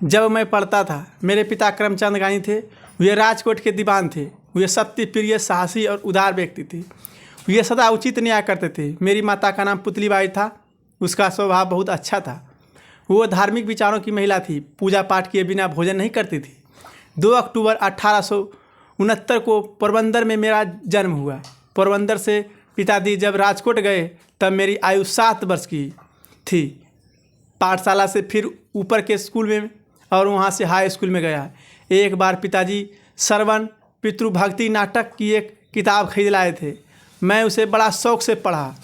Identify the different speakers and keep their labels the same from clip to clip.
Speaker 1: जब मैं पढ़ता था, मेरे पिता करमचंद गांधी थे। वे राजकोट के दीवान थे। वे सत्य प्रिय, साहसी और उदार व्यक्ति थे। वे सदा उचित न्याय करते थे। मेरी माता का नाम पुतलीबाई था। उसका स्वभाव बहुत अच्छा था। वो धार्मिक विचारों की महिला थी। पूजा पाठ किए बिना भोजन नहीं करती थी। 2 अक्टूबर 1869 को पोरबंदर में मेरा जन्म हुआ। पोरबंदर से पिताजी जब राजकोट गए तब मेरी आयु 7 वर्ष की थी। पाठशाला से फिर ऊपर के स्कूल में और वहाँ से हाई स्कूल में गया। एक बार पिताजी श्रवण पितृभक्ति नाटक की एक किताब खरीद लाए थे। मैं उसे बड़ा शौक़ से पढ़ा।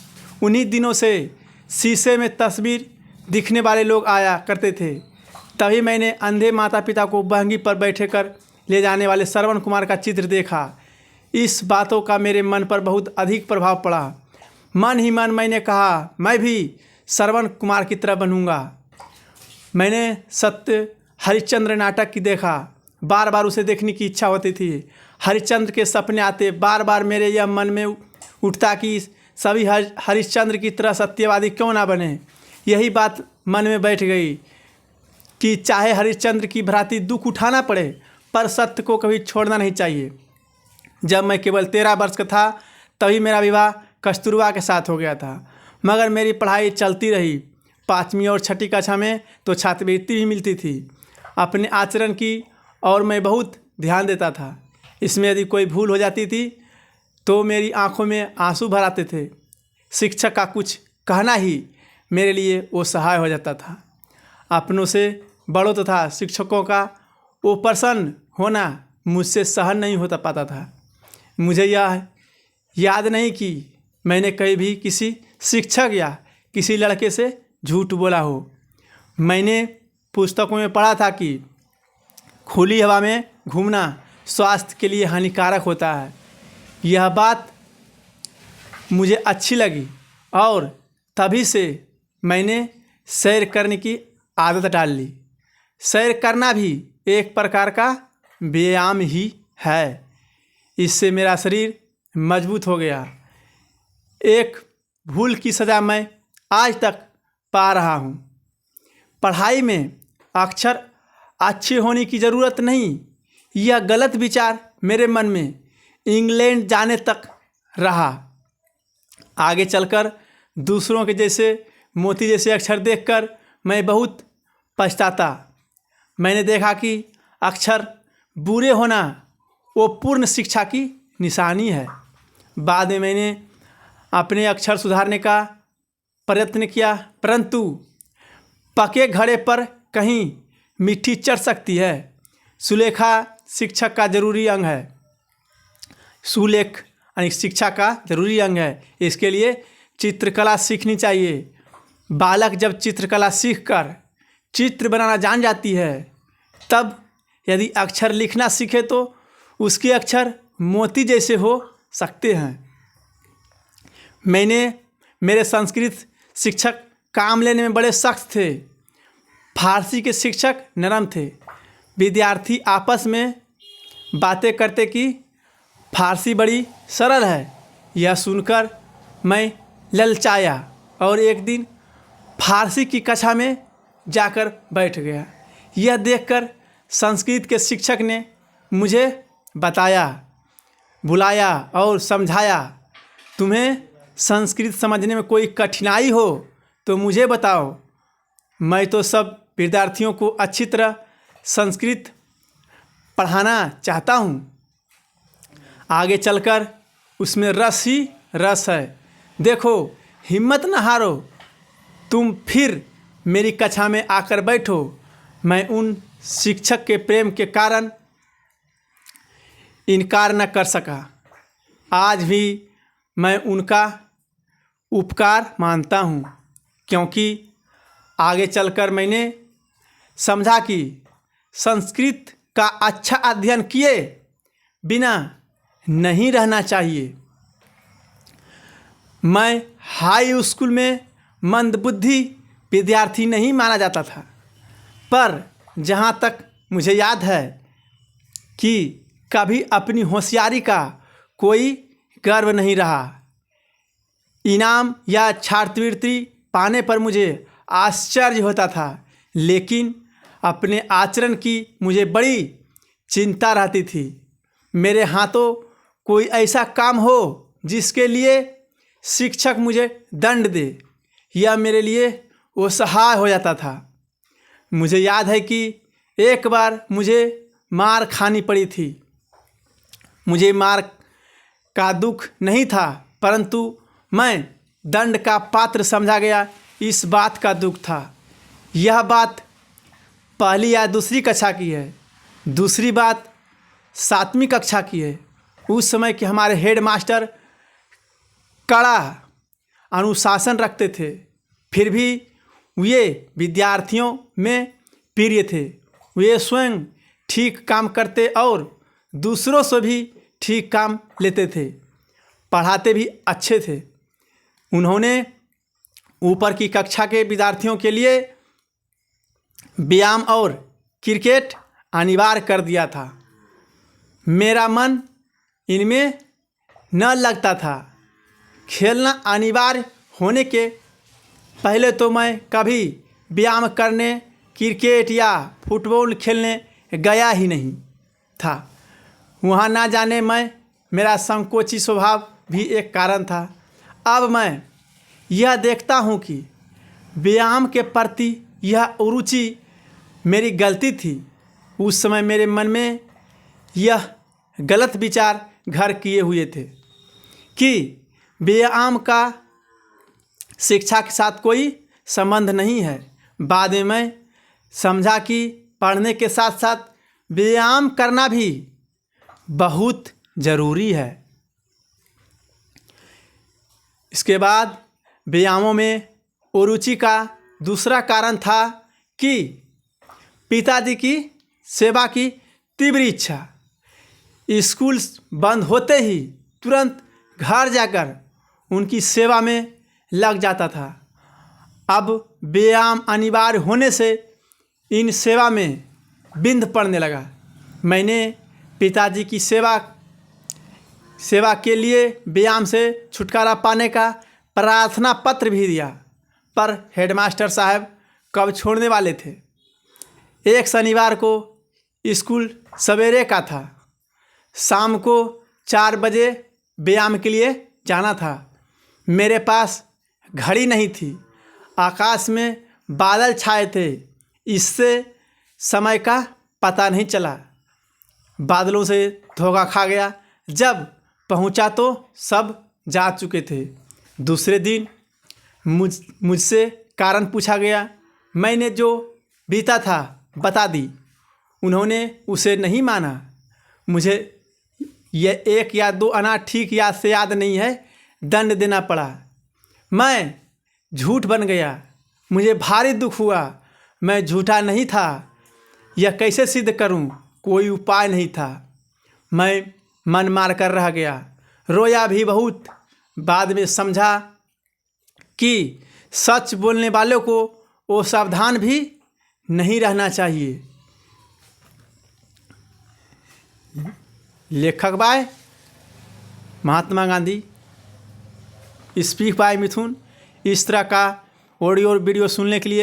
Speaker 1: उन्हीं दिनों से शीशे में तस्वीर दिखने वाले लोग आया करते थे। तभी मैंने अंधे माता पिता को बहंगी पर बैठे कर ले जाने वाले श्रवण कुमार का चित्र देखा। इस बातों का मेरे मन पर बहुत अधिक प्रभाव पड़ा। मन ही मन मैंने कहा, मैं भी श्रवण कुमार की तरह बनूंगा। मैंने सत्य हरिश्चंद्र नाटक की देखा। बार बार उसे देखने की इच्छा होती थी। हरिश्चंद्र के सपने आते। बार बार मेरे यह मन में उठता कि सभी हरिश्चंद्र की तरह सत्यवादी क्यों ना बने। यही बात मन में बैठ गई कि चाहे हरिश्चंद्र की भांति दुख उठाना पड़े, पर सत्य को कभी छोड़ना नहीं चाहिए। जब मैं केवल 13 वर्ष का था तभी मेरा विवाह कस्तूरबा के साथ हो गया था। मगर मेरी पढ़ाई चलती रही। 5वीं और 6ठी कक्षा में तो छात्रवृत्ति भी मिलती थी। अपने आचरण की और मैं बहुत ध्यान देता था। इसमें यदि कोई भूल हो जाती थी तो मेरी आंखों में आंसू भर आते थे। शिक्षक का कुछ कहना ही मेरे लिए वो सहाय हो जाता था। अपनों से बड़ों तथा शिक्षकों का वो प्रसन्न होना मुझसे सहन नहीं होता पाता था। मुझे यह याद नहीं कि मैंने कहीं भी किसी शिक्षक या किसी लड़के से झूठ बोला हो। मैंने पुस्तकों में पढ़ा था कि खुली हवा में घूमना स्वास्थ्य के लिए हानिकारक होता है। यह बात मुझे अच्छी लगी और तभी से मैंने सैर करने की आदत डाल ली। सैर करना भी एक प्रकार का व्यायाम ही है। इससे मेरा शरीर मजबूत हो गया। एक भूल की सज़ा मैं आज तक पा रहा हूँ। पढ़ाई में अक्षर अच्छे होने की ज़रूरत नहीं, यह गलत विचार मेरे मन में इंग्लैंड जाने तक रहा। आगे चलकर दूसरों के जैसे मोती जैसे अक्षर देखकर मैं बहुत पछताता। मैंने देखा कि अक्षर बुरे होना वो पूर्ण शिक्षा की निशानी है। बाद में मैंने अपने अक्षर सुधारने का प्रयत्न किया, परंतु पके घड़े पर कहीं मिट्टी चढ़ सकती है। सुलेखा शिक्षक का जरूरी अंग है। सुलेख यानी शिक्षा का जरूरी अंग है। इसके लिए चित्रकला सीखनी चाहिए। बालक जब चित्रकला सीखकर चित्र बनाना जान जाती है, तब यदि अक्षर लिखना सीखे तो उसके अक्षर मोती जैसे हो सकते हैं। मेरे संस्कृत शिक्षक काम लेने में बड़े सख्त थे। फारसी के शिक्षक नरम थे। विद्यार्थी आपस में बातें करते कि फारसी बड़ी सरल है। यह सुनकर मैं ललचाया और एक दिन फारसी की कक्षा में जाकर बैठ गया। यह देखकर संस्कृत के शिक्षक ने मुझे बुलाया और समझाया, तुम्हें संस्कृत समझने में कोई कठिनाई हो तो मुझे बताओ। मैं तो सब विद्यार्थियों को अच्छी तरह संस्कृत पढ़ाना चाहता हूँ। आगे चलकर उसमें रस ही रस है। देखो, हिम्मत न हारो, तुम फिर मेरी कक्षा में आकर बैठो। मैं उन शिक्षक के प्रेम के कारण इनकार न कर सका। आज भी मैं उनका उपकार मानता हूँ, क्योंकि आगे चलकर मैंने समझा कि संस्कृत का अच्छा अध्ययन किए बिना नहीं रहना चाहिए। मैं हाई स्कूल में मंदबुद्धि विद्यार्थी नहीं माना जाता था, पर जहाँ तक मुझे याद है कि कभी अपनी होशियारी का कोई गर्व नहीं रहा। इनाम या छात्रवृत्ति पाने पर मुझे आश्चर्य होता था, लेकिन अपने आचरण की मुझे बड़ी चिंता रहती थी। मेरे हाथों कोई ऐसा काम हो जिसके लिए शिक्षक मुझे दंड दे, यह मेरे लिए वो सहाय हो जाता था। मुझे याद है कि एक बार मुझे मार खानी पड़ी थी। मुझे मार का दुख नहीं था, परंतु मैं दंड का पात्र समझा गया, इस बात का दुख था। यह बात पहली या दूसरी कक्षा की है। दूसरी बात 7वीं कक्षा की है। उस समय के हमारे हेड मास्टर कड़ा अनुशासन रखते थे, फिर भी वे विद्यार्थियों में प्रिय थे। वे स्वयं ठीक काम करते और दूसरों से भी ठीक काम लेते थे। पढ़ाते भी अच्छे थे। उन्होंने ऊपर की कक्षा के विद्यार्थियों के लिए व्यायाम और क्रिकेट अनिवार्य कर दिया था। मेरा मन इनमें न लगता था। खेलना अनिवार्य होने के पहले तो मैं कभी व्यायाम करने, क्रिकेट या फुटबॉल खेलने गया ही नहीं था। वहाँ ना जाने मेरा संकोची स्वभाव भी एक कारण था। अब मैं यह देखता हूँ कि व्यायाम के प्रति यह अरुचि मेरी गलती थी। उस समय मेरे मन में यह गलत विचार घर किए हुए थे कि व्यायाम का शिक्षा के साथ कोई संबंध नहीं है। बाद में मैं समझा कि पढ़ने के साथ साथ व्यायाम करना भी बहुत ज़रूरी है। इसके बाद व्यायामों में अरुचि का दूसरा कारण था कि पिताजी की सेवा की तीव्र इच्छा। स्कूल बंद होते ही तुरंत घर जाकर उनकी सेवा में लग जाता था। अब व्यायाम अनिवार्य होने से इन सेवा में बिंद पड़ने लगा। मैंने पिताजी की सेवा के लिए व्यायाम से छुटकारा पाने का प्रार्थना पत्र भी दिया, पर हेडमास्टर साहब कब छोड़ने वाले थे। एक शनिवार को स्कूल सवेरे का था। शाम को 4 बजे व्यायाम के लिए जाना था। मेरे पास घड़ी नहीं थी। आकाश में बादल छाए थे, इससे समय का पता नहीं चला। बादलों से धोखा खा गया। जब पहुंचा तो सब जा चुके थे। दूसरे दिन मुझसे कारण पूछा गया। मैंने जो बीता था बता दी। उन्होंने उसे नहीं माना। मुझे यह 1 या 2 आना ठीक याद नहीं है। दंड देना पड़ा। मैं झूठ बन गया। मुझे भारी दुख हुआ। मैं झूठा नहीं था। यह कैसे सिद्ध करूं? कोई उपाय नहीं था। मैं मन मार कर रह गया। रोया भी बहुत। बाद में समझा कि सच बोलने वालों को वो सावधान भी नहीं रहना चाहिए। लेखक bye Mahatma Gandhi, speak bye मिथुन। इस तरह का ऑडियो और वीडियो सुनने के लिए